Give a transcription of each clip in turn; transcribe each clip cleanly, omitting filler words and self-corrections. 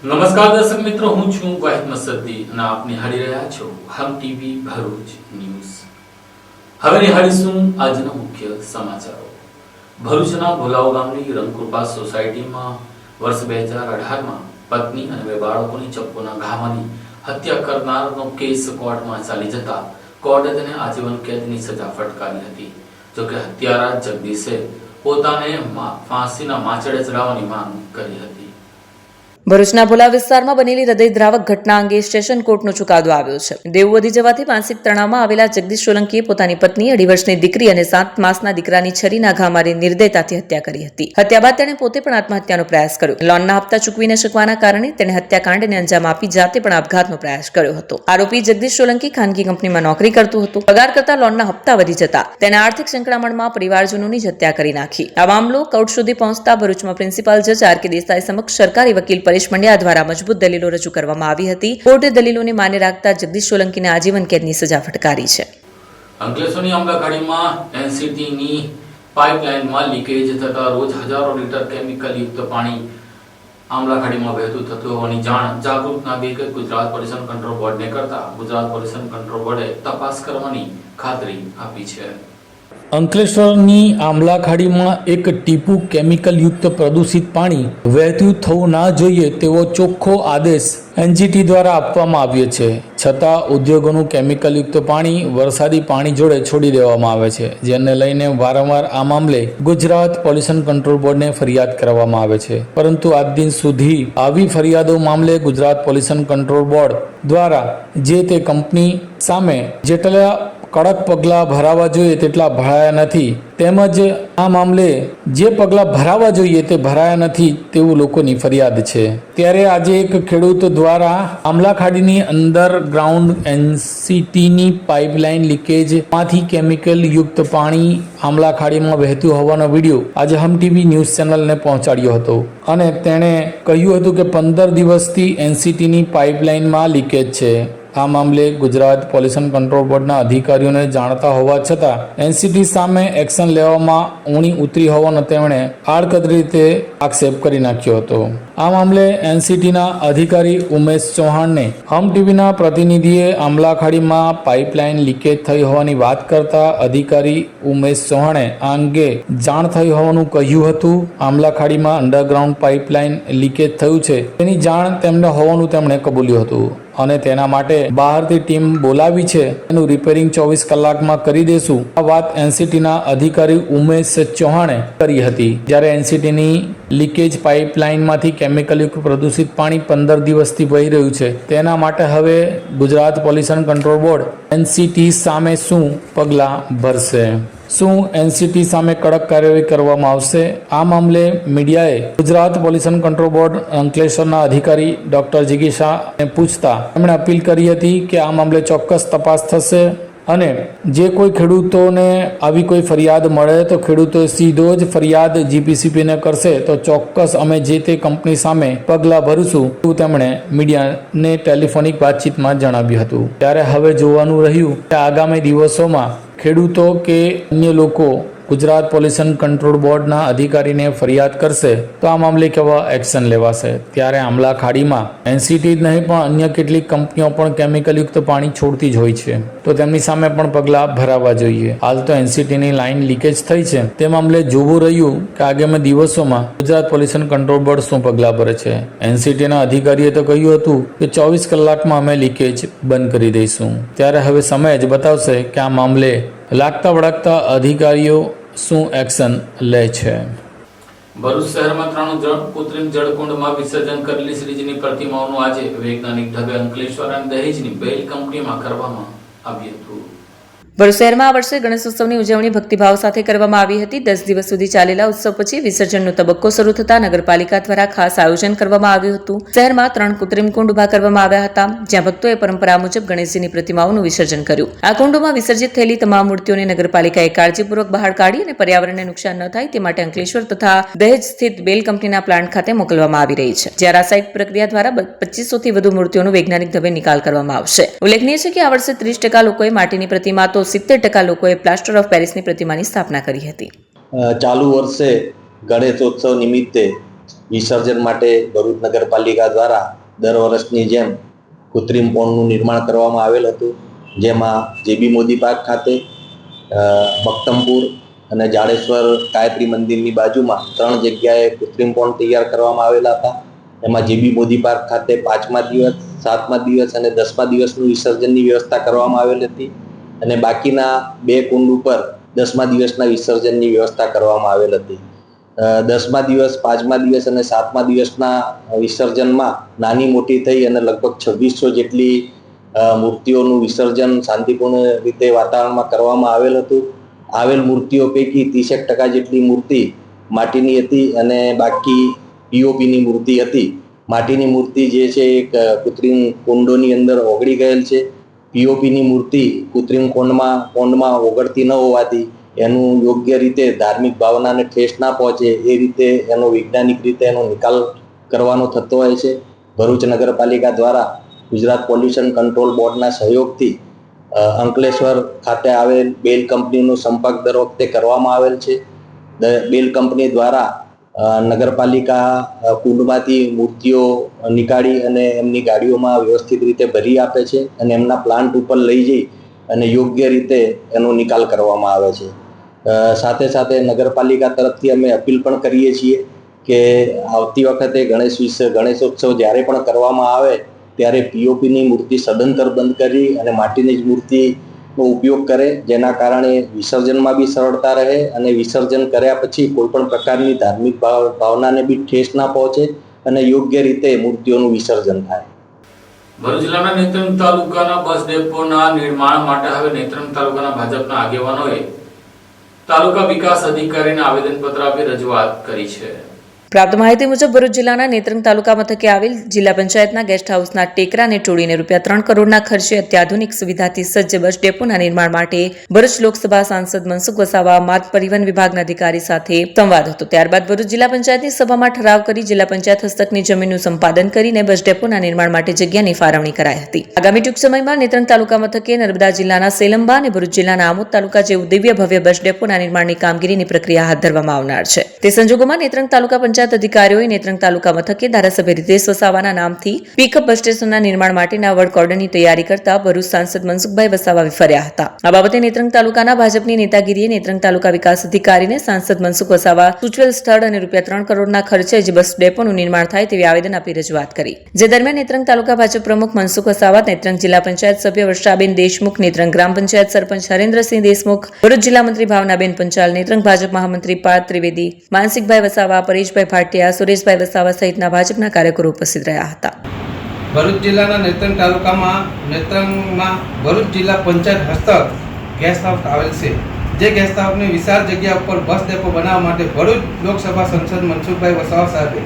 નમસ્કાર દર્શક મિત્રો, હું છું વાહિદ મસદ્દી અને આપ નિહાળી રહ્યા છો હમ ટીવી ભરૂચ ન્યૂઝ। હવે નિહાળીશું આજના મુખ્ય સમાચારો। ભરૂચના ભોલાવ ગામની રંગકૃપા સોસાયટીમાં વર્ષ 2018માં પત્ની અને બે બાળકોની ચપ્પુના ઘા મારી હત્યા કરનારનો કેસ કોર્ટમાં ચાલી જતા કોર્ટે તેને આજીવન કેદની સજા ફટકારી હતી। જોકે હત્યારા જગદીશે પોતાને ફાંસીના માચડે ચડાવવાની માંગ કરી હતી। ભરૂચના ભોલા વિસ્તારમાં બનેલી હૃદયદ્રાવક ઘટના અંગે સ્ટેશન કોર્ટનો ચુકાદો આવ્યો છે। દેવું વધી જવાથી માનસિક તણાવમાં આવેલા જગદીશ સોલંકીએ પોતાની પત્ની, 2.5 વર્ષની દીકરી અને 7 માસના દીકરાની છરીના ઘા મારી નિર્દયતાથી હત્યા કરી હતી। હત્યા બાદ તેણે પોતે પણ આત્મહત્યાનો પ્રયાસ કર્યો। લોનના હપ્તા ચૂકવી ન શકવાના કારણે તેણે હત્યાકાંડને અંજામ આપી જાતે પણ આપઘાતનો પ્રયાસ કર્યો હતો। આરોપી જગદીશ સોલંકી ખાનગી કંપનીમાં નોકરી કરતો હતો। પગાર કરતા લોનના હપ્તા વધી જતા તેણે આર્થિક સંકળામણમાં પરિવારજનોની જ હત્યા કરી નાખી। આ મામલો કોર્ટ સુધી પહોંચતા ભરૂચમાં પ્રિન્સિપાલ જજ આર કે દેસાઈ સમક્ષ સરકારી વકીલ પરેશ મંડ્યા દ્વારા મજબૂત દલીલો રજૂ કરવામાં આવી હતી। કોર્ટે દલીલોને માન્ય રાખતા જગદીશ સોલંકીને આજીવન કેદની સજા ફટકારી છે। અંકલેશ્વરની આંબલાખાડીમાં એનસીટીની પાઇપલાઇનમાં લીકેજ થતા રોજ હજારો લીટર કેમિકલ યુક્ત પાણી આંબલાખાડીમાં વહેતું થતું હોવાની જાણ જાગૃત નાગરિકે ગુજરાત પોલ્યુશન કંટ્રોલ બોર્ડને કરતા ગુજરાત પોલ્યુશન કંટ્રોલ બોર્ડે તપાસ કરવાની ખાતરી આપી છે। અંકલેશ્વરની આંબલાખાડીમાં એક ટીપુ કેમિકલ યુક્ત પ્રદૂષિત પાણી વહેતું થવું ના જોઈએ તેવો ચોખ્ખો આદેશ એનજીટી દ્વારા આપવામાં આવ્યો છે, છતાં ઉદ્યોગોનું કેમિકલ યુક્ત પાણી વરસાદી પાણી જોડે છોડી દેવામાં આવે છે, જેને લઈને વારંવાર આ મામલે ગુજરાત પોલ્યુશન કંટ્રોલ બોર્ડને ફરિયાદ કરવામાં આવે છે, પરંતુ આજ દિન સુધી આવી ફરિયાદો મામલે ગુજરાત પોલ્યુશન કંટ્રોલ બોર્ડ દ્વારા જે તે કંપની સામે જેટલા કડક પગલાં ભરાવા જોઈએ તેટલા ભરાયા નથી, તેમજ આ મામલે જે પગલાં ભરાવા જોઈએ તે ભરાયા નથી તેવું લોકોની ફરિયાદ છે। ત્યારે આજે એક ખેડૂત દ્વારા આંબલાખાડીની અંડરગ્રાઉન્ડ એનસીટીની પાઇપલાઇન લીકેજમાંથી કેમિકલ યુક્ત પાણી આંબલાખાડીમાં વહેતું હોવાનો વિડીયો આજે હમ ટીવી ન્યૂઝ ચેનલને પહોંચાડ્યો હતો અને તેણે કહ્યું હતું કે 15 દિવસથી એનસીટીની પાઇપલાઇનમાં લીકેજ છે। આ મામલે ગુજરાત પોલ્યુશન કંટ્રોલ બોર્ડના અધિકારીઓને જાણતા હોવા છતાં એનસીટી સામે એક્શન લેવામાં ઊણી ઉતરી હોવાનો તેમણે આડકતરી રીતે આક્ષેપ કરી નાખ્યો હતો। આ મામલે એનસીટીના અધિકારી ઉમેશ ચૌહાણને હમ ટીવીના પ્રતિનિધિએ આંબલાખાડીમાં પાઇપલાઇન લીકેજ થઈ હોવાની વાત કરતા અધિકારી ઉમેશ ચૌહાણે આ અંગે જાણ થઈ હોવાનું કહ્યું હતું। આંબલાખાડીમાં અંડરગ્રાઉન્ડ પાઇપલાઇન લીકેજ થયું છે તેની જાણ તેમને હોવાનું તેમણે કબૂલ્યું હતું અને તેના માટે બહારથી ટીમ બોલાવી છે, એનું રિપેરિંગ 24 કલાકમાં કરી દેશું, આ વાત એનસીટીના અધિકારી ઉમેશ ચૌહાણે કરી હતી। જ્યારે એનસીટીની લીકેજ પાઇપલાઇનમાંથી કેમિકલયુક્ત પ્રદૂષિત પાણી 15 દિવસથી વહી રહ્યું છે, તેના માટે હવે Gujarat pollution control board NCT સામે શું પગલાં ભરશે? શું એનસીટી સામે કડક કાર્યવાહી કરવામાં આવશે? આ મામલે મીડિયાએ ગુજરાત પોલ્યુશન કંટ્રોલ બોર્ડ અંકલેશ્વરના અધિકારી ડોક્ટર જિગીશાને પૂછતા તેમણે અપીલ કરી હતી કે આ મામલે ચોક્કસ તપાસ થશે અને જે કોઈ ખેડૂતોને આવી કોઈ ફરિયાદ મળે તો ખેડૂતો સીધો જ ફરિયાદ જીપીસીપીને કરશે તો ચોક્કસ અમે જે તે કંપની સામે પગલાં ભરીશું એવું તેમણે મીડિયાને ટેલિફોનિક વાતચીતમાં જણાવ્યું હતું। ત્યારે હવે જોવાનું રહ્યું કે આગામી દિવસોમાં ખેડૂતો કે અન્ય લોકો ગુજરાત પોલ્યુશન કંટ્રોલ બોર્ડના અધિકારીને ફરિયાદ કરશે તો આ મામલે કેવા એક્શન લેવાશે। ત્યારે આંબલાખાડીમાં એનસીટી જ નહીં પણ અન્ય કેટલીક કંપનીઓ પણ કેમિકલયુક્ત પાણી છોડતી જ હોય છે, તો તેમની સામે પણ પગલાં ભરાવા જોઈએ। હાલ તો એનસીટીની લાઇન લીકેજ થઈ છે, તે મામલે જોવું રહ્યું કે આગામી દિવસોમાં ગુજરાત પોલ્યુશન કંટ્રોલ બોર્ડ શું પગલાં ભરે છે। એનસીટીના અધિકારીએ તો કહ્યું હતું કે 24 કલાકમાં અમે લીકેજ બંધ કરી દઈશું। ત્યારે હવે સમય જ બતાવશે કે આ મામલે લાગતા વળગતા અધિકારીઓ શું એક્શન લે છે। ભરૂચ શહેરમાં 3 કૃત્રિમ જળકુંડમાં વિસર્જન કરેલી શ્રીજીની પ્રતિમાઓનું આજે વૈજ્ઞાનિક ઢબે અંકલેશ્વર અને દહેજની બેલ કંપનીમાં કરવામાં આવ્યું હતું। ભરૂચ શહેરમાં આ વર્ષે ગણેશોત્સવની ઉજવણી ભક્તિભાવ સાથે કરવામાં આવી હતી। 10 દિવસ સુધી ચાલેલા ઉત્સવ પછી વિસર્જનનો તબક્કો શરૂ થતા નગરપાલિકા દ્વારા ખાસ આયોજન કરવામાં આવ્યું હતું। શહેરમાં 3 કૃત્રિમ કુંડ ઉભા કરવામાં આવ્યા હતા, જ્યાં ભક્તોએ પરંપરા મુજબ ગણેશજીની પ્રતિમાઓનું વિસર્જન કર્યું। આ કુંડોમાં વિસર્જિત થયેલી તમામ મૂર્તિઓને નગરપાલિકાએ કાળજીપૂર્વક બહાર કાઢી અને પર્યાવરણને નુકસાન ન થાય તે માટે અંકલેશ્વર તથા દહેજ સ્થિત બેલ કંપનીના પ્લાન્ટ ખાતે મોકલવામાં આવી રહી છે, જ્યાં રાસાયણિક પ્રક્રિયા દ્વારા 2500 થી વધુ મૂર્તિઓનો વૈજ્ઞાનિક ઢબે નિકાલ કરવામાં આવશે। ઉલ્લેખનીય છે કે આ વર્ષે 30% લોકોએ માટીની પ્રતિમા તો 70% લોકોએ પ્લાસ્ટર ઓફ પેરિસની પ્રતિમાની સ્થાપના કરી હતી। ચાલુ વર્ષે ગણેશોત્સવ નિમિત્તે વિસર્જન માટે ભરૂચ નગરપાલિકા દ્વારા દર વર્ષની જેમ કૃત્રિમ પોન્ડનું નિર્માણ કરવામાં આવેલ હતું, જેમાં જેબી મોદી પાર્ક ખાતે, મક્તમપુર અને જાડેશ્વર ગાયત્રી મંદિરની બાજુમાં 3 જગ્યાએ કૃત્રિમ પોન્ડ તૈયાર કરવામાં આવેલા હતા. એમાં જેબી મોદી પાર્ક ખાતે 5મા દિવસ, 7મા દિવસ અને 10મા દિવસનું વિસર્જનની વ્યવસ્થા કરવામાં આવેલ હતી અને બાકીના 2 કુંડ ઉપર 10મા દિવસના વિસર્જનની વ્યવસ્થા કરવામાં આવેલ હતી. 10મા દિવસ, 5મા દિવસ અને 7મા દિવસના વિસર્જનમાં નાની મોટી થઈ અને લગભગ 2600 જેટલી મૂર્તિઓનું વિસર્જન શાંતિપૂર્ણ રીતે વાતાવરણમાં કરવામાં આવેલ હતું. આવેલ મૂર્તિઓ પૈકી 30% જેટલી મૂર્તિ માટીની હતી અને બાકી પીઓપીની મૂર્તિ હતી. માટીની મૂર્તિ જે છે એક કૃત્રિમ કુંડોની અંદર ઓગળી ગયેલ છે. પીઓપીની મૂર્તિ કૃત્રિમ પોન્ડમાં ઓગળતી ન હોવાથી એનું યોગ્ય રીતે ધાર્મિક ભાવનાને ઠેસ ના પહોંચે એ રીતે એનો વૈજ્ઞાનિક રીતે એનો નિકાલ કરવાનો થતો હોય છે. ભરૂચ નગરપાલિકા દ્વારા ગુજરાત પોલ્યુશન કંટ્રોલ બોર્ડના સહયોગથી અંકલેશ્વર ખાતે આવેલ બેલ કંપનીનો સંપર્ક દર વખતે કરવામાં આવેલ છે. બેલ કંપની દ્વારા નગરપાલિકા કુંડમાંથી મૂર્તિઓ નીકાળી અને એમની ગાડીઓમાં વ્યવસ્થિત રીતે ભરી આપે છે અને એમના પ્લાન્ટ ઉપર લઈ જઈ અને યોગ્ય રીતે એનો નિકાલ કરવામાં આવે છે. સાથે સાથે નગરપાલિકા તરફથી અમે અપીલ પણ કરીએ છીએ કે આવતી વખતે ગણેશોત્સવ જ્યારે પણ કરવામાં આવે ત્યારે પીઓપીની મૂર્તિ સદંતર બંધ કરી અને માટીની જ મૂર્તિનો ઉપયોગ કરે, જેના કારણે વિસર્જનમાં બી સરળતા રહે અને વિસર્જન કર્યા પછી કોઈ પણ પ્રકારની ધાર્મિક ભાવનાને બી ઠેસ ના પહોંચે અને યોગ્ય રીતે મૂર્તિઓનું વિસર્જન થાય. ભરૂચ જિલ્લાના નેત્રંગ તાલુકાના બસ ડેપોના નિર્માણ માટે હવે નેત્રંગ તાલુકાના ભાજપના આગેવાનોએ તાલુકા વિકાસ અધિકારીને આવેદનપત્ર આપી રજૂઆત કરી છે. પ્રાપ્ત માહિતી મુજબ ભરૂચ જિલ્લાના નેત્રંગ તાલુકા મથકે આવેલ જિલ્લા પંચાયતના ગેસ્ટ હાઉસના ટેકરાને તોડીને ₹3 કરોડના ખર્ચે અત્યાધુનિક સુવિધાથી સજ્જ બસ ડેપોના નિર્માણ માટે ભરૂચ લોકસભા સાંસદ મનસુખ વસાવા માર્ગ પરિવહન વિભાગના અધિકારી સાથે સંવાદ હતો. ત્યારબાદ ભરૂચ જિલ્લા પંચાયતની સભામાં ઠરાવ કરી જિલ્લા પંચાયત હસ્તકની જમીનનું સંપાદન કરીને બસ ડેપોના નિર્માણ માટે જગ્યાની ફાળવણી કરાઈ હતી. આગામી ટૂંક સમયમાં નેત્રંગ તાલુકા મથકે નર્મદા જિલ્લાના સેલંબા અને ભરૂચ જિલ્લાના આમોદ તાલુકા જેવું દિવ્ય ભવ્ય બસ ડેપોના નિર્માણની કામગીરીની પ્રક્રિયા હાથ ધરવામાં આવનાર છે. તે સંજોગોમાં નેત્રંગ તાલુકા પંચાયત અધિકારીઓએ નેત્રંગ તાલુકા મથકે ધારાસભ્ય રીતેશ વસાવાના નામથી પિકઅપ બસ સ્ટેશનના નિર્માણ માટેના વર્ક ઓર્ડરની તૈયારી કરતા ભરૂચ સાંસદ મનસુખભાઈ વસાવા વિફર્યા હતા. આ બાબતે નેત્રંગ તાલુકાના ભાજપની નેતાગીરીએ નેત્રંગ તાલુકા વિકાસ અધિકારીને સાંસદ મનસુખ વસાવા સૂચવેલ સ્થળ અને ₹3 કરોડના ખર્ચે જ બસ ડેપોનું નિર્માણ થાય તેવી આવેદન આપી રજૂઆત કરી. જે દરમિયાન નેત્રંગ તાલુકા ભાજપ પ્રમુખ મનસુખ વસાવા, નેત્રંગ જિલ્લા પંચાયત સભ્ય વર્ષાબેન દેશમુખ, નેત્રંગ ગ્રામ પંચાયત સરપંચ હરેન્દ્રસિંહ દેશમુખ, ભરૂચ જિલ્લા મંત્રી ભાવનાબેન પંચાલ, નેત્રંગ ભાજપ મહામંત્રી પાર્થ ત્રિવેદી, માનસિકભાઈ વસાવા, પરેશભાઈ ભાટિયા, સુરેશભાઈ વસાવા સહિતના ભાજપના કાર્યકરો ઉપસ્થિત રહ્યા હતા. ભરૂચ જિલ્લાના નેત્રંગ તાલુકામાં નેત્રંગમાં ભરૂચ જિલ્લા પંચાયત હસ્તક ગેસ્ટ હાઉસ આવેલ છે. જે ગેસ્ટ હાઉસની વિશાળ જગ્યા ઉપર બસ ડેપો બનાવવા માટે ભરૂચ લોકસભા સંસદ મનસુખભાઈ વસાવા સાહેબે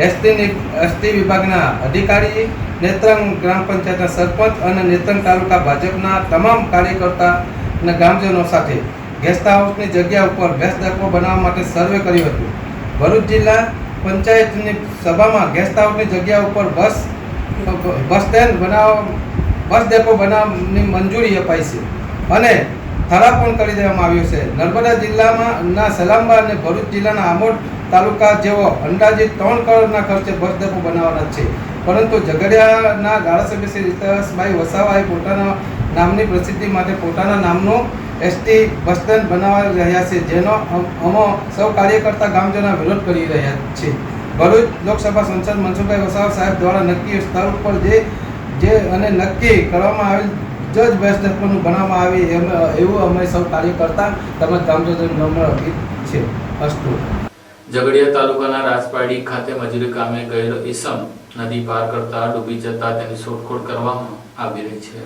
એસટી વિભાગના અધિકારી, નેત્રંગ ગ્રામ પંચાયતના સરપંચ અને નેત્રંગ તાલુકા ભાજપના તમામ કાર્યકર્તા અને ગ્રામજનો સાથે ગેસ્ટ હાઉસની જગ્યા ઉપર બસ ડેપો બનાવવા માટે સર્વે કર્યું હતું. ભરૂચ જિલ્લા પંચાયતની સભામાં ગેસ્ટ હાઉસની જગ્યા ઉપર બસ ડેપો બનાવવાની મંજૂરી અપાઈ છે અને ઠરાવ પણ કરી દેવામાં આવ્યો છે. નર્મદા જિલ્લામાં સલાંબા અને ભરૂચ જિલ્લાના આમોદ તાલુકા જેવો અંદાજિત 3 કરોડના ખર્ચે બસ ડેપો બનાવવાના છે. પરંતુ ઝઘડિયાના ધારાસભ્ય શ્રી રીતેશભાઈ વસાવાએ પોતાના નામની પ્રસિદ્ધિ માટે પોતાના નામનો એસટી બસ સ્ટેન્ડ બનાવી રહ્યા છે, જેનો અમે સૌ કાર્યકર્તા ગામજનો વિરોધ કરી રહ્યા છે. ભરૂચ લોકસભા સંસદ મનસુખભાઈ વસાવા સાહેબ દ્વારા નક્કી સ્તર ઉપર જે અને નક્કી કરવામાં આવેલ જ બસ ડેપોનું બનાવવામાં આવે એવું અમે સૌ કાર્યકર્તા તેમજ ગામજનો અપીલ છે. અસ્તુ. ઝઘડિયા તાલુકાના રાજપાડી ખાતે મજૂરી કામે ગયેલો ઈસમ નદી પાર કરતા ડૂબી જતા તેની શોધખોળ કરવામાં આવી રહી છે.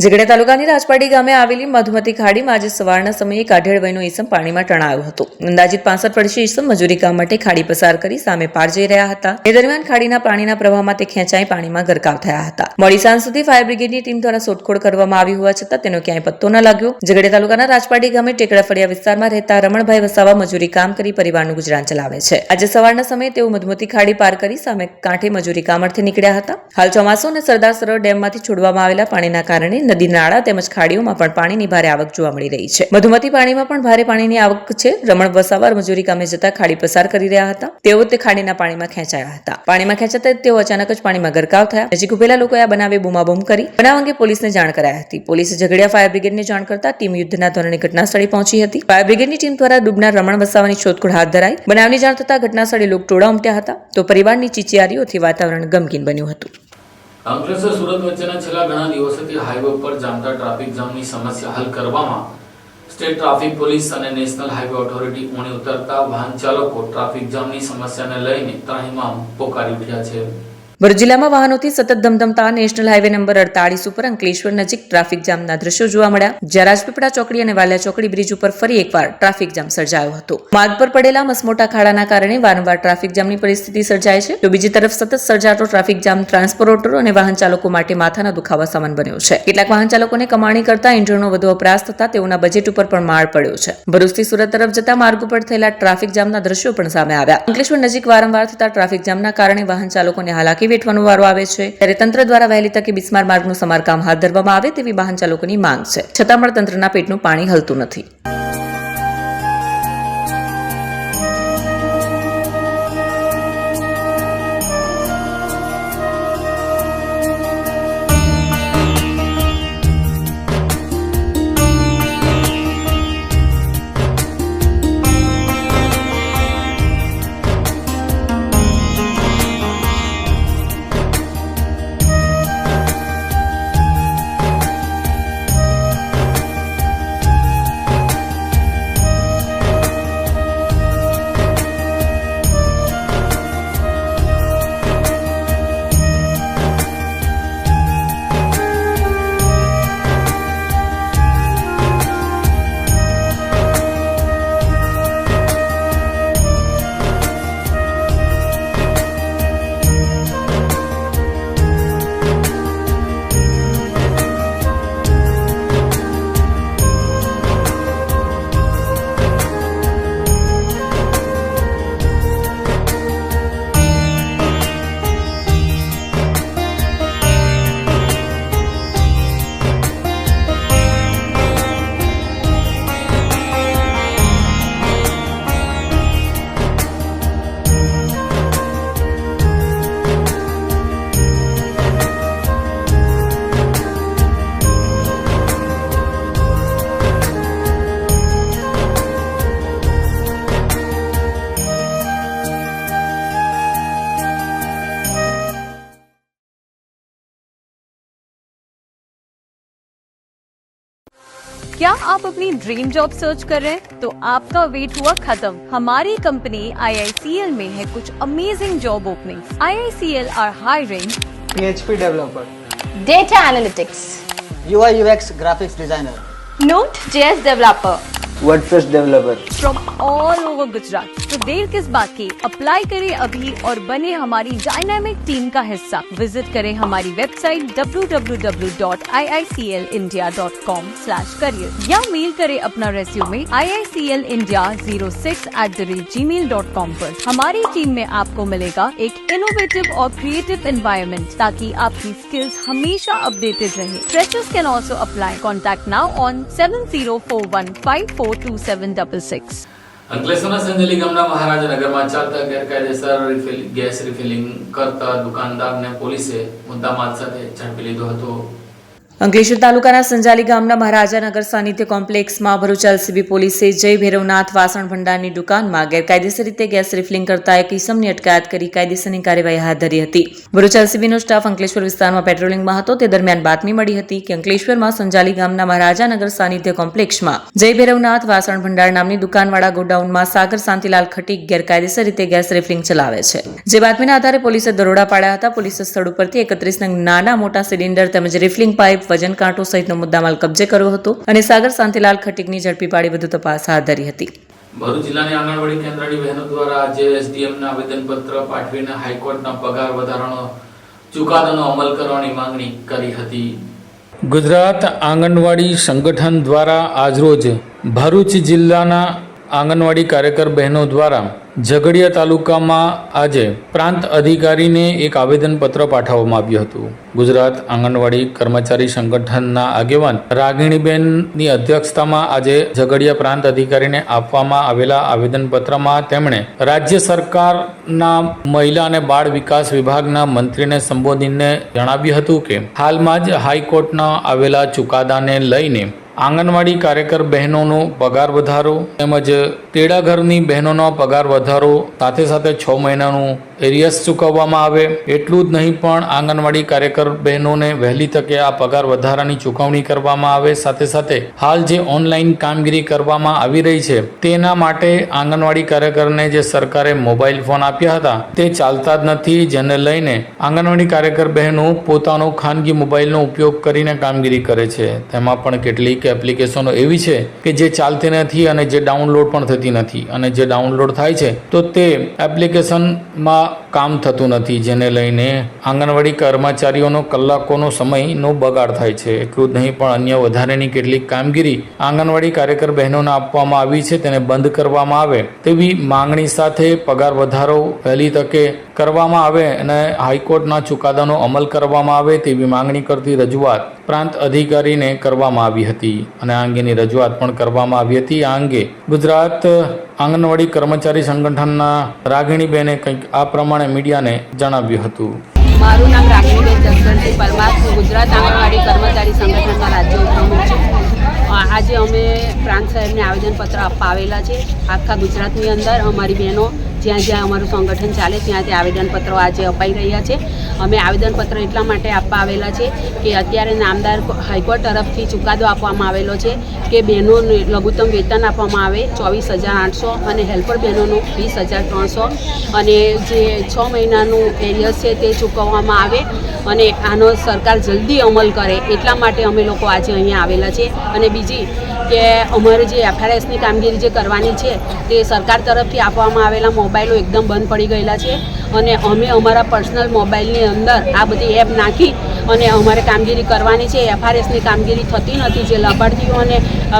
ઝઘડિયા તાલુકાની રાજપાડી ગામે આવેલી મધુમતી ખાડીમાં આજે સવારના સમયે એક 18 વયનો ઈસમ પાણીમાં તણાયો હતો. અંદાજિત 65 વર્ષીય ઈસમ મજૂરી કામ માટે ખાડી પસાર કરી સામે પાર જઈ રહ્યા હતા. એ દરમિયાન ખાડીના પાણીના પ્રવાહમાં તે ખેંચાઈ પાણીમાં ગરકાવ થયા હતા. મોડી સાંજ સુધી ફાયર બ્રિગેડની ટીમ દ્વારા શોધખોળ કરવામાં આવી હોવા છતાં તેનો ક્યાંય પત્તો ન લાગ્યો. ઝઘડિયા તાલુકાના રાજપાડી ગામે ટેકડા ફળિયા વિસ્તારમાં રહેતા રમણભાઈ વસાવા મજૂરી કામ કરી પરિવારનું ગુજરાન ચલાવે છે. આજે સવારના સમયે તેઓ મધુમતી ખાડી પાર કરી સામે કાંઠે મજૂરી કામ અર્થે નીકળ્યા હતા. હાલ ચોમાસું અને સરદાર સરોવર ડેમમાંથી છોડવામાં આવેલા પાણીના કારણે નદી નાળા તેમજ ખાડીઓમાં પણ પાણીની ભારે આવક જોવા મળી રહી છે. મધુમતી પાણીમાં પણ ભારે પાણીની આવક છે. રમણ વસાવાર મજૂરી કામે જતા ખાડી પસાર કરી રહ્યા હતા. તેઓ તે ખાડીના પાણીમાં ખેંચાયા હતા. પાણીમાં ખેંચાતા તેઓ અચાનક જ પાણીમાં ગરકાવ થયા. નજીક ઉભેલા લોકોએ આ બનાવે બૂમાબૂમ કરી બનાવ અંગે પોલીસને જાણ કરાઈ હતી. પોલીસે ઝઘડિયા ફાયર બ્રિગેડને જાણ કરતા ટીમ યુદ્ધના ધોરણે ઘટના સ્થળે પહોંચી હતી. ફાયર બ્રિગેડની ટીમ દ્વારા ડૂબનાર રમણ વસાવાની શોધખોળ હાથ ધરાઈ. બનાવની જાણ થતા ઘટના સ્થળે લોકટોળા ઉમટ્યા હતા. તો પરિવારની ચીચિયારીઓથી વાતાવરણ ગમગીન બન્યું હતું. અંકલેશ્વર સુરત વચ્ચેના છેલ્લા ઘણા દિવસોથી હાઈવે પર જામતા ટ્રાફિક જામની સમસ્યા હલ કરવામાં સ્ટેટ ટ્રાફિક પોલીસ અને નેશનલ હાઈવે ઓથોરિટી ઊણી ઉતરતા વાહન ચાલકો ટ્રાફિક જામની સમસ્યાને લઈને ત્રાહિમામ પોકારી ઉઠ્યા છે. ભરૂચ જિલ્લામાં વાહનોથી સતત ધમધમતા નેશનલ હાઈવે નંબર 48 ઉપર અંકલેશ્વર નજીક ટ્રાફિક જામના દ્રશ્યો જોવા મળ્યા. જ્યાં રાજપીપળા ચોકડી અને વાલિયા ચોકડી બ્રિજ ઉપર ફરી એકવાર ટ્રાફિક જામ સર્જાયો હતો. માર્ગ પર પડેલા મસમોટા ખાડાના કારણે વારંવાર ટ્રાફિક જામની પરિસ્થિતિ સર્જાય છે. તો બીજી તરફ સતત સર્જાતો ટ્રાફિક જામ ટ્રાન્સપોર્ટરો અને વાહન ચાલકો માટે માથાના દુખાવા સમાન બન્યો છે. કેટલાક વાહન ચાલકોને કમાણી કરતા ઇંધણનો વધુ વપરાશ થતા તેઓના બજેટ ઉપર પણ માર પડ્યો છે. ભરૂચથી સુરત તરફ જતા માર્ગ ઉપર થયેલા ટ્રાફિક જામના દ્રશ્યો પણ સામે આવ્યા. અંકલેશ્વર નજીક વારંવાર થતા ટ્રાફિક જામના કારણે વાહન ચાલકોને હાલાકી વેઠવાનો વારો આવે છે. ત્યારે તંત્ર દ્વારા વહેલી તકે બિસ્માર માર્ગનું સમારકામ હાથ ધરવામાં આવે તેવી વાહન ચાલકોની માંગ છે. છતાં પણ તંત્રના પેટનું પાણી હલતું નથી. क्या आप अपनी ड्रीम जॉब सर्च कर रहे हैं? तो आपका वेट हुआ खत्म. हमारी कंपनी IICL में है कुछ amazing job openings. IICL are hiring PHP developer, Data Analytics, UI UX graphics designer, Node.js developer, WordPress developer. from all over Gujarat. तो देर किस बात की, अप्लाई करें अभी और बने हमारी डायनामिक टीम का हिस्सा. विजिट करें हमारी वेबसाइट www.iiclindia.com/career या मेल करें अपना रेज्यूमे iiclindia06@gmail.com पर. हमारी टीम में आपको मिलेगा एक इनोवेटिव और क्रिएटिव एनवायरनमेंट ताकि आपकी स्किल्स हमेशा अपडेटेड रहे. Freshers can also apply. Contact now on 7041542766. અંકલેશ્વરના સંજેલી ગામના મહારાજનગરમાં ચાલતા ગેરકાયદેસર ગેસ રિફિલિંગ કરતા દુકાનદારને પોલીસે મુદ્દામાલ સાથે ઝડપી લીધો હતો. અંકલેશ્વર તાલુકાના સંજાલી ગામના મહારાજાનગર સાનિધ્ય કોમ્પ્લેક્સમાં ભરૂચ LCB પોલીસે જય ભૈરવનાથ વાસણ ભંડારની દુકાનમાં ગેરકાયદેસર રીતે ગેસ રિફિલિંગ કરતા એક ઇસમની અટકાયત કરી કાયદેસરની કાર્યવાહી હાથ ધરી હતી. ભરૂચ LCBનો સ્ટાફ અંકલેશ્વર વિસ્તારમાં પેટ્રોલિંગમાં હતો. તે દરમિયાન બાતમી મળી હતી કે અંકલેશ્વરમાં સંજાલી ગામના મહારાજાનગર સાનિધ્ય કોમ્પ્લેક્સમાં જય ભૈરવનાથ વાસણ ભંડાર નામની દુકાનવાળા ગોડાઉનમાં સાગર શાંતિલાલ ખટીક ગેરકાયદેસર રીતે ગેસ રિફિલિંગ ચલાવે છે. જે બાતમીના આધારે પોલીસે દરોડા પાડ્યા હતા. પોલીસે સ્થળ ઉપરથી 31 નંગ નાના મોટા સિલિન્ડર તેમજ રિફિલિંગ પાઇપ, વજન કાંટો સહિતનો મુદ્દામાલ કબજે કર્યો હતો અને સાગર શાંતિલાલ ખટીકની ઝડપી પાડી વધુ તપાસ હાથ ધરી હતી. ભરૂચ જિલ્લાની આંગણવાડી કેન્દ્રની બહેનો દ્વારા આજે SDMને આવેદનપત્ર પાઠવીને હાઈકોર્ટના પગાર વધારાનો ચુકાદાનો અમલ કરવાની માંગણી કરી હતી. ગુજરાત આંગણવાડી સંગઠન દ્વારા આજરોજ ભરૂચ જિલ્લાના આંગણવાડી કાર્યકર બહેનો દ્વારા ઝઘડિયા તાલુકામાં આજે પ્રાંત અધિકારીને એક આવેદનપત્ર પાઠવવામાં આવ્યું હતું. ગુજરાત આંગણવાડી કર્મચારી સંગઠનના આગેવાન રાગિણીબેનની અધ્યક્ષતામાં આજે ઝઘડિયા પ્રાંત અધિકારીને આપવામાં આવેલા આવેદનપત્રમાં તેમણે રાજ્ય સરકારના મહિલા અને બાળ વિકાસ વિભાગના મંત્રીને સંબોધીને જણાવ્યું હતું કે હાલમાં જ હાઈકોર્ટના આવેલા ચુકાદાને લઈને આંગણવાડી કાર્યકર બહેનોનો પગાર વધારો તેમજ તેડાઘરની બહેનોનો પગાર વધારો સાથે સાથે 6 મહિનાનું એરિયસ ચૂકવવામાં આવે. એટલું જ નહીં પણ આંગણવાડી કાર્યકર બહેનોને વહેલી તકે આ પગાર વધારાની ચૂકવણી કરવામાં આવે. સાથે સાથે હાલ જે ઓનલાઈન કામગીરી કરવામાં આવી રહી છે તેના માટે આંગણવાડી કાર્યકરને જે સરકારે મોબાઈલ ફોન આપ્યા હતા તે ચાલતા જ નથી, જેને લઈને આંગણવાડી કાર્યકર બહેનો પોતાનો ખાનગી મોબાઈલનો ઉપયોગ કરીને કામગીરી કરે છે. તેમાં પણ કેટલીક એપ્લિકેશનો એવી છે કે જે ચાલતી નથી અને જે ડાઉનલોડ પણ થતી નથી, અને જે ડાઉનલોડ થાય છે તો તે એપ્લિકેશનમાં કામ થતું નથી, જેને લઈને આંગણવાડી કર્મચારીઓનો કલાકોનો સમયનો બગાડ થાય છે. એટલું જ નહીં પણ અન્ય વધારેની કેટલીક કામગીરી આંગણવાડી કાર્યકર બહેનોને આપવામાં આવી છે તેને બંધ કરવામાં આવે તેવી માંગણી સાથે પગાર વધારો વહેલી તકે કરવામાં આવે અને હાઈકોર્ટના ચુકાદાનો અમલ કરવામાં આવે તેવી માંગણી કરતી રજૂઆત પ્રાંત અધિકારીને કરવામાં આવી હતી અને આ અંગેની રજૂઆત પણ કરવામાં આવી હતી. આ અંગે ગુજરાત આંગણવાડી કર્મચારી સંગઠનના રાગિણીબેને કંઈક આ પ્રમાણે મીડિયાને જણાવ્યું હતું. મારું નામ રાગિણીબેન જસવંતસિંહ પરમાર, હું ગુજરાત આંગણવાડી કર્મચારી સંગઠનના રાજ્ય ઉપપ્રમુખ છું. આજે અમે પ્રાંત સાહેબને આવેદનપત્ર આપવા આવેલા છે. આખા ગુજરાતની અંદર અમારી બહેનો જ્યાં જ્યાં અમારું સંગઠન ચાલે ત્યાં ત્યાં આવેદનપત્રો આજે અપાઈ રહ્યા છે. અમે આવેદનપત્ર એટલા માટે આપવા આવેલા છે કે અત્યારે નામદાર હાઈકોર્ટ તરફથી ચુકાદો આપવામાં આવેલો છે કે બહેનોને લઘુત્તમ વેતન આપવામાં આવે 24,800 અને હેલ્પર બહેનોનું 20,300 અને જે 6 મહિનાનું એરિયસ છે તે ચૂકવવામાં આવે અને આનો સરકાર જલ્દી અમલ કરે એટલા માટે અમે લોકો આજે અહીંયા આવેલા છે. અને બીજી કે અમારે જે FRSની કામગીરી જે કરવાની છે તે સરકાર તરફથી આપવામાં આવેલા મોબાઈલો એકદમ બંધ પડી ગયેલા છે અને અમે અમારા પર્સનલ મોબાઈલની અંદર આ બધી એપ નાખી અને અમારે કામગીરી કરવાની છે. FRSની કામગીરી થતી નથી. જે લાભાર્થીઓને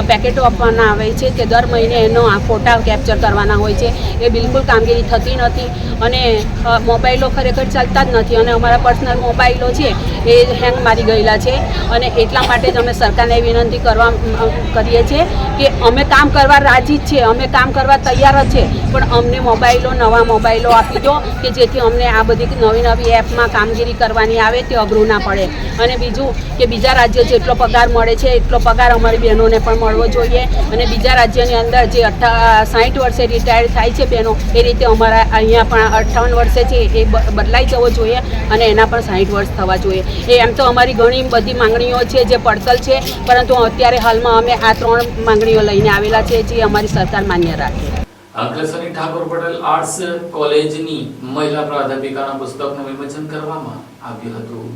પેકેટો આપવાના આવે છે તે દર મહિને એનો આ ફોટા કેપ્ચર કરવાના હોય છે, એ બિલકુલ કામગીરી થતી નથી અને મોબાઈલો ખરેખર ચાલતા જ નથી અને અમારા પર્સનલ મોબાઈલો છે એ હેંગ મારી ગયેલા છે. અને એટલા માટે જ અમે સરકારને વિનંતી કરીએ છીએ કે અમે કામ કરવા રાજી જ છે, અમે કામ કરવા તૈયાર જ છે, પણ અમને મોબાઈલો નવા મોબાઈલો આપી દો કે જેથી અમને આ બધી નવી એપમાં કામગીરી કરવાની આવે તે અઘરું ના પડે. અને બીજું કે બીજા રાજ્ય જેટલો પગાર મળે છે એટલો પગાર અમારી બહેનોને પણ મળવો જોઈએ અને બીજા રાજ્યની અંદર જે 60 વર્ષે રિટાયર્ડ થાય છે બહેનો એ રીતે અમારા અહીંયા પણ 58 વર્ષે છે એ બદલાઈ જવો જોઈએ અને એના પણ 60 વર્ષ થવા જોઈએ. એમ તો અમારી ઘણી બધી માંગણીઓ છે જે પડતલ છે, પરંતુ અત્યારે હાલમાં અમે આ 3 માંગણીઓ લઈને આવેલા છે જે અમારી સરકાર માન્ય રાખે. અંકલેશ્વરની ઠાકોર પટેલ આર્ટ્સ કોલેજની મહિલા પ્રાધ્યાપિકાના પુસ્તકનું વિમોચન કરવામાં આવ્યું હતું.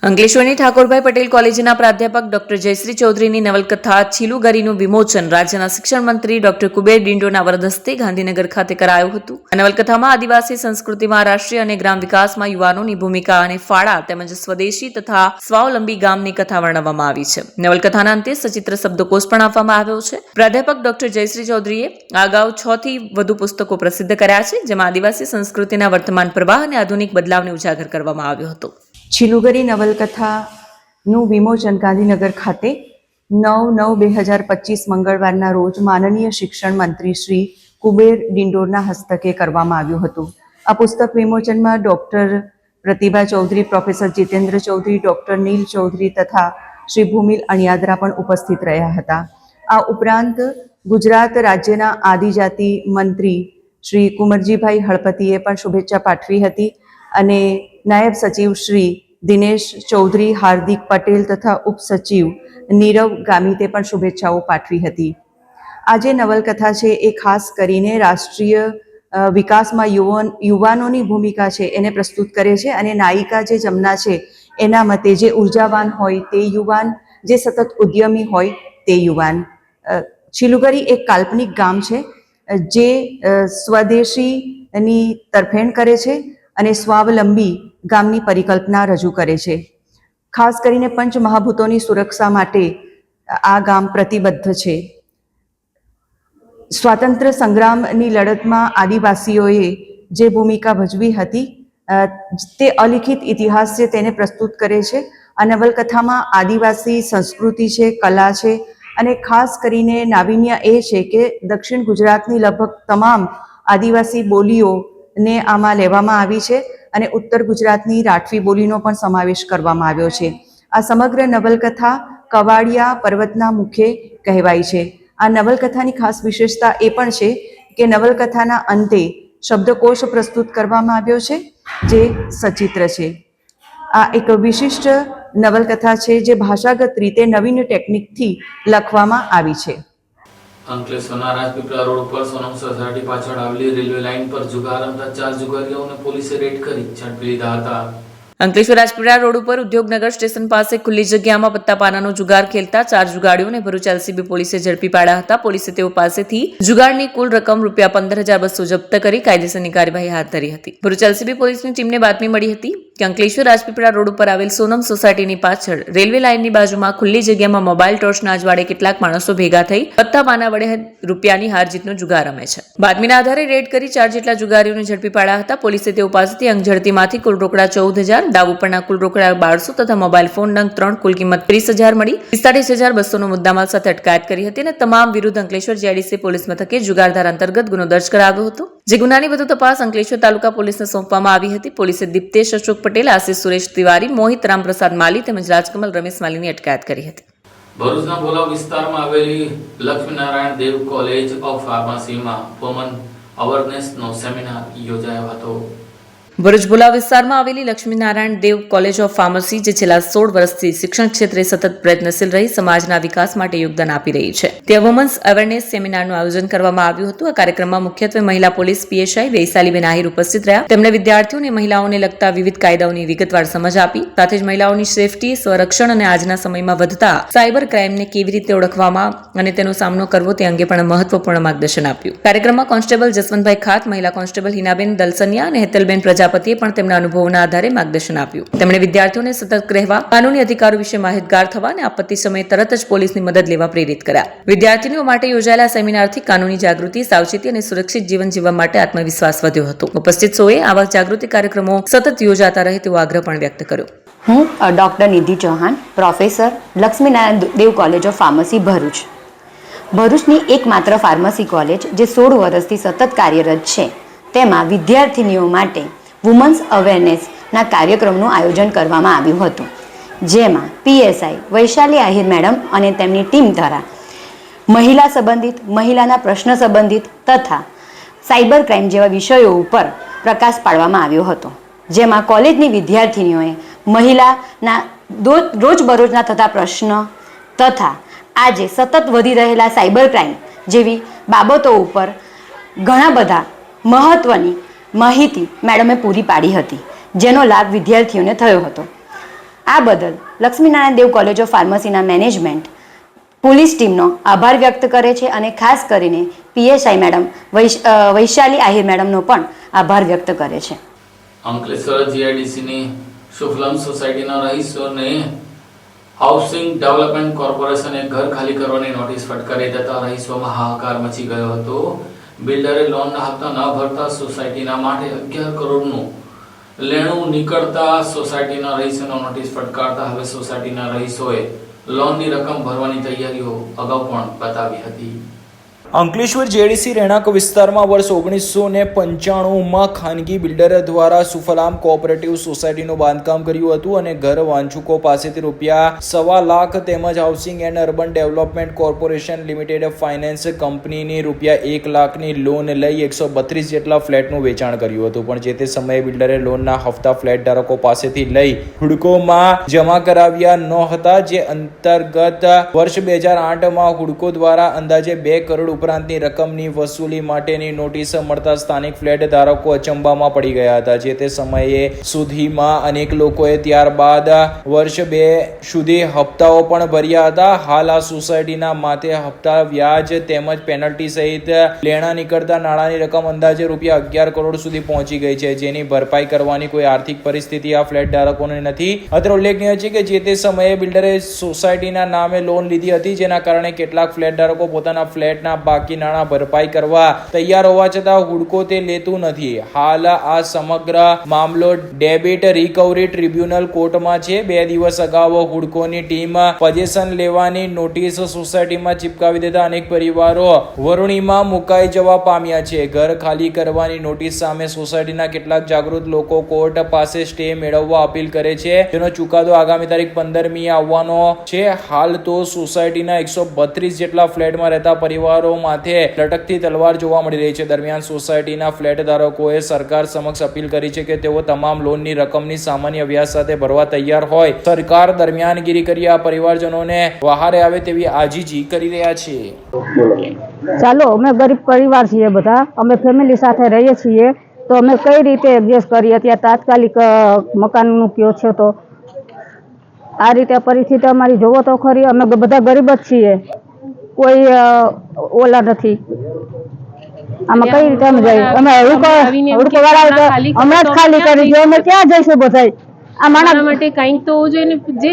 અંકલેશ્વરની ઠાકોરભાઈ પટેલ કોલેજના પ્રાધ્યાપક ડોક્ટર જયશ્રી ચૌધરીની નવલકથા છીલુગરીનું વિમોચન રાજ્યના શિક્ષણ મંત્રી ડોક્ટર કુબેર ડિંડોના વરદહસ્તે ગાંધીનગર ખાતે કરાયું હતું. આ નવલકથામાં આદિવાસી સંસ્કૃતિમાં રાષ્ટ્રીય અને ગ્રામ વિકાસમાં યુવાનોની ભૂમિકા અને ફાળા તેમજ સ્વદેશી તથા સ્વાવલંબી ગામની કથા વર્ણવવામાં આવી છે. નવલકથાના અંતે સચિત્ર શબ્દકોશ પણ આપવામાં આવ્યો છે. પ્રાધ્યાપક ડોક્ટર જયશ્રી ચૌધરીએ અગાઉ 6 થી વધુ પુસ્તકો પ્રસિદ્ધ કર્યા છે, જેમાં આદિવાસી સંસ્કૃતિના વર્તમાન પ્રવાહ અને આધુનિક બદલાવને ઉજાગર કરવામાં આવ્યો હતો. છીલુગરી નવલકથાનું વિમોચન ગાંધીનગર ખાતે 9/9/2025 મંગળવારના રોજ માનનીય શિક્ષણ મંત્રી શ્રી કુબેર ડિંડોરના હસ્તકે કરવામાં આવ્યું હતું. આ પુસ્તક વિમોચનમાં ડૉક્ટર પ્રતિભા ચૌધરી, પ્રોફેસર જીતેન્દ્ર ચૌધરી, ડૉક્ટર નીલ ચૌધરી તથા શ્રી ભૂમિલ અણિયાદરા પણ ઉપસ્થિત રહ્યા હતા. આ ઉપરાંત ગુજરાત રાજ્યના આદિજાતિ મંત્રી શ્રી કુંવરજીભાઈ હળપતિએ પણ શુભેચ્છા પાઠવી હતી અને નાયબ સચિવ શ્રી દિનેશ ચૌધરી, હાર્દિક પટેલ તથા ઉપસચિવ નીરવ ગામિતે પણ શુભેચ્છાઓ પાઠવી હતી. આ જે નવલકથા છે એ ખાસ કરીને રાષ્ટ્રીય વિકાસમાં યુવાનોની ભૂમિકા છે એને પ્રસ્તુત કરે છે અને નાયિકા જે જમના છે એના મતે જે ઉર્જાવાન હોય તે યુવાન, જે સતત ઉદ્યમી હોય તે યુવાન. છીલુગરી એક કાલ્પનિક ગામ છે જે સ્વદેશીની તરફેણ કરે છે અને સ્વાવલંબી ગામની પરિકલ્પના રજૂ કરે છે. ખાસ કરીને પંચ મહાભૂતોની સુરક્ષા માટે આ ગામ પ્રતિબદ્ધ છે. સ્વાતંત્ર્ય સંગ્રામની લડતમાં આદિવાસીઓએ જે ભૂમિકા ભજવી હતી તે અલિખિત ઇતિહાસ છે તેને પ્રસ્તુત કરે છે. આ નવલકથામાં આદિવાસી સંસ્કૃતિ છે, કલા છે અને ખાસ કરીને નાવીન્ય એ છે કે દક્ષિણ ગુજરાતની લગભગ તમામ આદિવાસી બોલીઓને આમાં લેવામાં આવી છે અને ઉત્તર ગુજરાતની રાઠવી બોલીનો પણ સમાવેશ કરવામાં આવ્યો છે. આ સમગ્ર નવલકથા કવાડિયા પર્વતના મુખે કહેવાય છે. આ નવલકથાની ખાસ વિશેષતા એ પણ છે કે નવલકથાના અંતે શબ્દકોશ પ્રસ્તુત કરવામાં આવ્યો છે જે સચિત્ર છે. આ એક વિશિષ્ટ નવલકથા છે જે ભાષાગત રીતે નવીન ટેકનિકથી લખવામાં આવી છે. અંકલેશ્વરના રાજપીપળા રોડ ઉપર સોનમ સોસાયટી પાછળ આવેલી રેલવે લાઇન પર જુગાર રમતા 4 જુગારીઓને પોલીસે રેડ કરી ઝડપી લીધા હતા. અંકલેશ્વર રાજપીપળા રોડ ઉપર ઉદ્યોગનગર સ્ટેશન પાસે ખુલ્લી જગ્યામાં પત્તાપાનાનો જુગાર ખેલતા 4 જુગાડીઓને ભરૂચ એલસીબી પોલીસે ઝડપી પાડ્યા હતા. પોલીસે તેઓ પાસેથી જુગારની કુલ રકમ ₹15,200 જપ્ત કરી કાયદેસરની કાર્યવાહી હાથ ધરી હતી. ભરૂચ એલસીબી પોલીસની ટીમને બાતમી મળી હતી કે અંકલેશ્વર રાજપીપળા રોડ ઉપર આવેલ સોનમ સોસાયટીની પાછળ રેલવે લાઇનની બાજુમાં ખુલ્લી જગ્યામાં મોબાઈલ ટોર્ચના અજવાળે કેટલાક માણસો ભેગા થઈ પત્તાપાના વડે રૂપિયાની હાર જીતનો જુગાર રમે છે. બાતમીના આધારે રેડ કરી 4 જેટલા જુગારીઓને ઝડપી પાડ્યા હતા. પોલીસે તેઓ પાસેથી અંગઝડતીમાંથી કુલ રોકડા 14,000, દાવ ઉપરના કુલ રોકડા 1200 તથા મોબાઈલ ફોન નંગ 3 કુલ કિંમત 30,000 મળી 45,200નો મુદ્દામાલ સાથે અટકાયત કરી હતી અને તમામ વિરુદ્ધ અંકલેશ્વર જેડીસી પોલીસ મથકે જુગારધારા અંતર્ગત ગુનો દર્જ કરાવ્યો હતો. જે ગુનાની વધુ તપાસ અંકલેશ્વર તાલુકા પોલીસને સોંપવામાં આવી હતી. પોલીસે દીપ્તેશ અશોક પટેલ, આશિષ સુરેશ તિવારી, મોહિત રામપ્રસાદ માલી તેમજ રાજકમલ રમેશ માલીની અટકાયત કરી હતી. ભરૂચના ભોલાવ વિસ્તારમાં આવેલી Laxminarayan Dev college of ફાર્મસીમાં woman અવેરનેસનો seminar યોજાયો હતો. ભરૂચ ભોલાવ વિસ્તારમાં આવેલી Laxminarayan Dev college of pharmacy જે છેલ્લા 16 વર્ષથી શિક્ષણ ક્ષેત્રે સતત પ્રયત્નશીલ રહી સમાજના વિકાસ માટે યોગદાન આપી રહી છે. ત્યાં વુમન્સ અવેરનેસ સેમિનારનું આયોજન કરવામાં આવ્યું હતું. આ કાર્યક્રમમાં મુખ્યત્વે મહિલા પોલીસ પીએસઆઈ વૈશાલીબેન આહિર ઉપસ્થિત રહ્યા. તેમણે વિદ્યાર્થીઓને મહિલાઓને લગતા વિવિધ કાયદાઓની વિગતવાર સમજ આપી. સાથે જ મહિલાઓની સેફટી, સ્વરક્ષણ અને આજના સમયમાં વધતા સાયબર ક્રાઇમને કેવી રીતે ઓળખવામાં અને તેનો સામનો કરવો તે અંગે પણ મહત્વપૂર્ણ માર્ગદર્શન આપ્યું. કાર્યક્રમમાં કોન્સ્ટેબલ જસવંતભાઈ ખાત, મહિલા કોન્સ્ટેબલ હિનાબેન દલસનિયા અને હેતલબેન પ્રજાપતિએ પણ તેમના અનુભવોના આધારે માર્ગદર્શન આપ્યું. તેમણે વિદ્યાર્થીઓને સતર્ક રહેવા, કાનૂની અધિકારો વિશે માહિતગાર થવા અને આપત્તિ સમયે તરત જ પોલીસની મદદ લેવા પ્રેરિત કર્યા. વિદ્યાર્થીનીઓ માટે યોજાયેલા સેમિનારથી કાનૂની જાગૃતિ, સાવચેતી અને સુરક્ષિત જીવન જીવવા માટે આત્મવિશ્વાસ વધ્યો હતો. ઉપસ્થિત સૌએ આવા જાગૃતિ કાર્યક્રમો સતત યોજાતા રહે તેવો આગ્રહ પણ વ્યક્ત કર્યો. હું doctor Nidhi Chauhan, professor, Laxminarayan Dev college of pharmacy, Bharuch. ભરૂચની એકમાત્ર ફાર્મસી કોલેજ જે 16 વર્ષથી સતત કાર્યરત છે, તેમાં વિદ્યાર્થીનીઓ માટે વુમન્સ અવેરનેસના કાર્યક્રમનું આયોજન કરવામાં આવ્યું હતું. જેમાં પીએસઆઈ વૈશાલી આહિર મેડમ અને તેમની ટીમ દ્વારા મહિલા સંબંધિત, મહિલાના પ્રશ્ન સંબંધિત તથા સાયબર ક્રાઇમ જેવા વિષયો ઉપર પ્રકાશ પાડવામાં આવ્યો હતો. જેમાં કોલેજની વિદ્યાર્થીનીઓએ મહિલાના રોજબરોજના થતા પ્રશ્નો તથા આજે સતત વધી રહેલા સાયબર ક્રાઇમ જેવી બાબતો ઉપર ઘણા બધા મહત્ત્વની માહિતી મેડમે પૂરી પાડી હતી, જેનો લાભ વિદ્યાર્થીઓને થયો હતો. આ બદલ Laxminarayan Dev college of ફાર્મસીના management police ટીમનો આભાર વ્યક્ત કરે છે અને ખાસ કરીને પીએસઆઈ મેડમ વૈશાલી આહિર મેડમનો પણ આભાર વ્યક્ત કરે છે. અંકલેશ્વર જીઆઈડીસીની શુભલમ સોસાયટીના રહીશોને હાઉસિંગ ડેવલપમેન્ટ કોર્પોરેશને ઘર ખાલી કરવાની નોટિસ ફટકારી દેતા રહીશોમાં હાહાકાર મચી ગયો હતો. બિલ્ડરે લોનના હપ્તા ન ભરતા સોસાયટીના માટે 11 કરોડનું લેણું નીકળતા સોસાયટીના રહીશોને નોટિસ ફટકારતા હવે સોસાયટીના રહીશોએ લોનની રકમ ભરવાની તૈયારીઓ અગાઉ પણ બતાવી હતી. અંકલેશ્વર જેડીસી રહેણાંક વિસ્તારમાં વર્ષ 1995માં ખાનગી બિલ્ડર દ્વારા સુફલામ કોઓપરેટિવ સોસાયટીનું બાંધકામ કર્યું હતું અને ઘર વાંચુકો પાસેથી ₹1.25 લાખ તેમજ housing and urban development corporation limited finance કંપનીની ₹1 લાખની લોન લઈ 132 જેટલા ફ્લેટનું વેચાણ કર્યું હતું. પણ જે તે સમયે બિલ્ડરે લોનના હપ્તા ફ્લેટ ધારકો પાસેથી લઈ હુડકોમાં જમા કરાવ્યા ન હતા, જે અંતર્ગત વર્ષ 2008માં હુડકો દ્વારા અંદાજે 2 કરોડ ઉપરાંતની રકમની વસૂલી માટેની નોટિસ મળતા સ્થાનિક ફ્લેટ ધારકો અચંબામાં પડી ગયા હતા. જે તે સમયે સુધીમાં અનેક લોકોએ ત્યારબાદ વર્ષ 2 સુધી હપ્તાઓ પણ ભર્યા હતા. હાલ આ સોસાયટીના માથે હપ્તા, વ્યાજ તેમજ પેનલ્ટી સહિત લેણા નીકળતા નાણાંની રકમ અંદાજે ₹11 કરોડ સુધી પહોંચી ગઈ છે, જેની ભરપાઈ કરવાની કોઈ આર્થિક પરિસ્થિતિ આ ફ્લેટ ધારકોને નથી. અત્રે ઉલ્લેખનીય છે કે જે તે સમયે બિલ્ડરે સોસાયટીના નામે લોન લીધી હતી, જેના કારણે કેટલાક ફ્લેટ ધારકો પોતાના ફ્લેટના બાકી નાણાં ભરપાઈ કરવા તૈયાર હોવા છતાં હુડકો તે લેતું નથી. હાલ આ સમગ્ર મામલો ડેબિટ રિકવરી ટ્રિબ્યુનલ કોર્ટમાં છે. 2 દિવસ અગાઉ હુડકોની ટીમ પોઝેશન લેવાની નોટિસ સોસાયટીમાં ચિપકાવી દેતા અનેક પરિવારો વરુણીમાં મુકાઈ જવા પામ્યા છે. ઘર ખાલી કરવાની નોટિસ સામે સોસાયટીના કેટલાક જાગૃત લોકો કોર્ટ પાસે સ્ટે મેળવવા અપીલ કરે છે, જેનો ચુકાદો આગામી તારીખ 15મી આવવાનો છે. હાલ તો સોસાયટીના 132 જેટલા ફ્લેટમાં રહેતા પરિવારો માથે લટકતી તલવાર જોવા મળી રહી છે. દરમિયાન સોસાયટીના ફ્લેટ ધારકોએ સરકાર સમક્ષ અપીલ કરી છે કે તેઓ તમામ લોનની રકમની સામાન્ય વ્યાજ સાથે ભરવા તૈયાર હોય. સરકાર દરમિયાનગીરી કરી આ પરિવારજનોને વહારે આવે તેવી આજીજી કરી રહ્યા છે. ચાલો, અમે ગરીબ પરિવાર છીએ, બધા અમે ફેમિલી સાથે રહીએ છીએ, તો અમે કઈ રીતે એડજસ્ટ કરીએ? ત્યાં તાત્કાલિક મકાનનું કયો છે, તો આ રીતે પરિસ્થિતિ અમારી જોવો તો ખરી. અમે બધા ગરીબ જ છીએ, કોઈ ઓલા નથી. આમાં કઈ રીતે અમે જઈએ? અમે હુડકો વાળા અમે જ ખાલી કરી દઈએ, અમે ક્યાં જઈશું? બધા આ માણસ માટે કંઈક તો હોવું જોઈએ ને. જે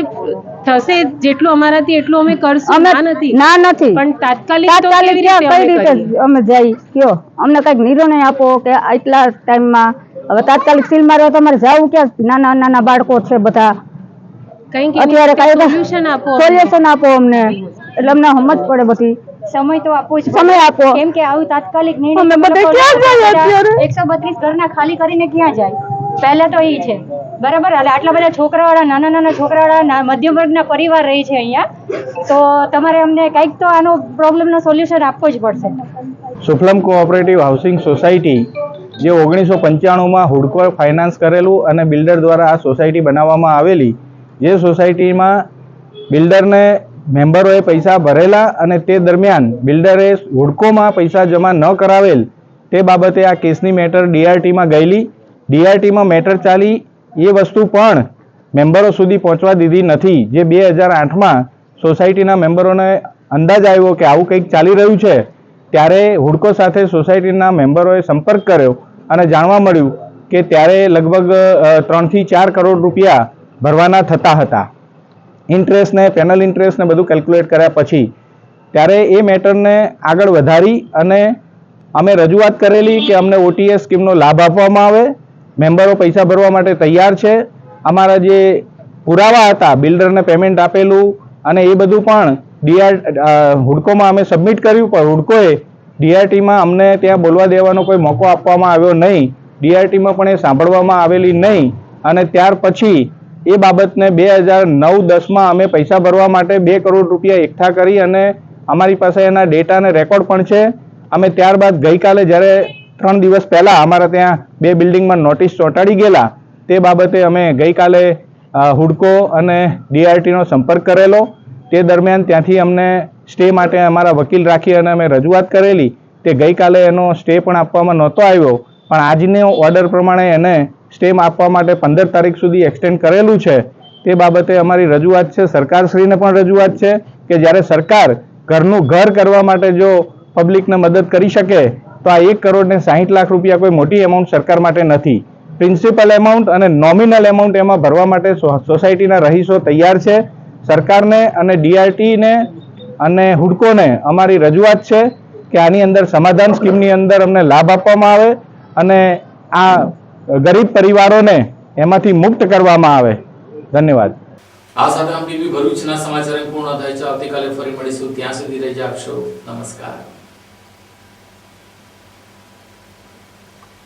થશે જેટલું અમારાથી એટલું અમે કરશું. ના નથી, પણ તાત્કાલિક કઈ રીતે અમે જઈ? કયો અમને કઈક નિર્ણય આપો કે આટલા ટાઈમમાં હવે તાત્કાલિક સીલ મારવા તમારે જવું ક્યાં? નાના નાના બાળકો છે બધા, અત્યારે કઈ સોલ્યુશન આપો અમને, એટલે અમને સમજ પડે બધી. સમય તો આપો, સમય આપો, કેમ કે આવું તાત્કાલિક અમે બધા ક્યાં જઈએ અત્યારે? 132 ઘરના ખાલી કરીને ક્યાં જાય? પહેલા તો એ છે, બરાબર. આટલા બધા છોકરાવાળા, નાના નાના છોકરાવાળા, મધ્યમ વર્ગના પરિવાર રહે છે અહીંયા, તો તમારે અમને કંઈક તો આનો પ્રોબ્લેમનો સોલ્યુશન આપવો જ પડશે. સુફલમ કોઓપરેટિવ હાઉસિંગ સોસાયટી જે 1995માં હુડકો ફાઇનાન્સ કરેલું અને બિલ્ડર દ્વારા આ સોસાયટી બનાવવામાં આવેલી, જે સોસાયટીમાં બિલ્ડરને મેમ્બરોએ પૈસા ભરેલા અને તે દરમિયાન બિલ્ડરે હુડકોમાં પૈસા જમા ન કરાવેલ, તે બાબતે આ કેસની મેટર DRTમાં ગયેલી. DRTમાં મેટર ચાલી, એ વસ્તુ પણ મેમ્બરો સુધી પહોંચવા દીધી નથી. જે 2008માં સોસાયટીના મેમ્બરોને અંદાજ આવ્યો કે આવું કંઈક ચાલી રહ્યું છે, ત્યારે હુડકો સાથે સોસાયટીના મેમ્બરોએ સંપર્ક કર્યો અને જાણવા મળ્યું કે ત્યારે લગભગ 3 થી 4 કરોડ રૂપિયા ભરવાના થતા હતા. ઇન્ટરેસ્ટ ને પેનલ ઇન્ટરેસ્ટ ને બધું કેલ્ક્યુલેટ કર્યા પછી ત્યારે એ મેટરને આગળ વધારી અને અમે રજૂઆત કરેલી કે અમને OTS સ્કીમનો લાભ આપવામાં આવે. મેમ્બરો પૈસા ભરવા માટે તૈયાર છે. અમારા જે પુરાવા હતા, બિલ્ડરને પેમેન્ટ આપેલું અને એ બધું પણ હુડકોમાં અમે સબમિટ કર્યું, પણ હુડકોએ DRTમાં અમને ત્યાં બોલવા દેવાનો કોઈ મોકો આપવામાં આવ્યો નહીં. DRTમાં પણ એ સાંભળવામાં આવેલી નહીં. અને ત્યાર પછી એ બાબતને 2009-10માં અમે પૈસા ભરવા માટે 2 કરોડ રૂપિયા એકઠા કરી અને અમારી પાસે એના ડેટા અને રેકોર્ડ પણ છે. અમે ત્યારબાદ ગઈકાલે જ્યારે 3 દિવસ પહેલાં અમારા ત્યાં 2 બિલ્ડિંગમાં નોટિસ ચોંટાડી ગયેલા, તે બાબતે અમે ગઈકાલે હુડકો અને DRTનો સંપર્ક કરેલો. તે દરમિયાન ત્યાંથી અમને સ્ટે માટે અમારા વકીલ રાખી અને અમે રજૂઆત કરેલી. તે ગઈકાલે એનો સ્ટે પણ આપવામાં નહોતો આવ્યો, પણ આજનો ઓર્ડર પ્રમાણે એને સ્ટે આપવા માટે 15 તારીખ સુધી એક્સટેન્ડ કરેલું છે. તે બાબતે અમારી રજૂઆત છે, સરકારશ્રીને પણ રજૂઆત છે કે જ્યારે સરકાર ઘરનું ઘર કરવા માટે જો પબ્લિકને મદદ કરી શકે તો આ 1 કરોડ ને 60 લાખ રૂપિયા કોઈ મોટી એમાઉન્ટ સરકાર માટે નથી. પ્રિન્સિપલ એમાઉન્ટ અને નોમિનલ એમાઉન્ટ એમાં ભરવા માટે સોસાયટીના રહીશો તૈયાર છે. સરકારને અને DRTને અને હુડકોને અમારી રજૂઆત છે કે આની અંદર સમાધાન સ્કીમની અંદર અમને લાભ આપવામાં આવે અને આ ગરીબ પરિવારોને એમાંથી મુક્ત કરવામાં આવે. ધન્યવાદ. આ સાથે આમ ટીવી ભરૂચના સમાચાર પૂર્ણ થાય છે. આવતીકાલે ફરી મળીશું. ત્યાં સુધી રજા આપશો. નમસ્કાર.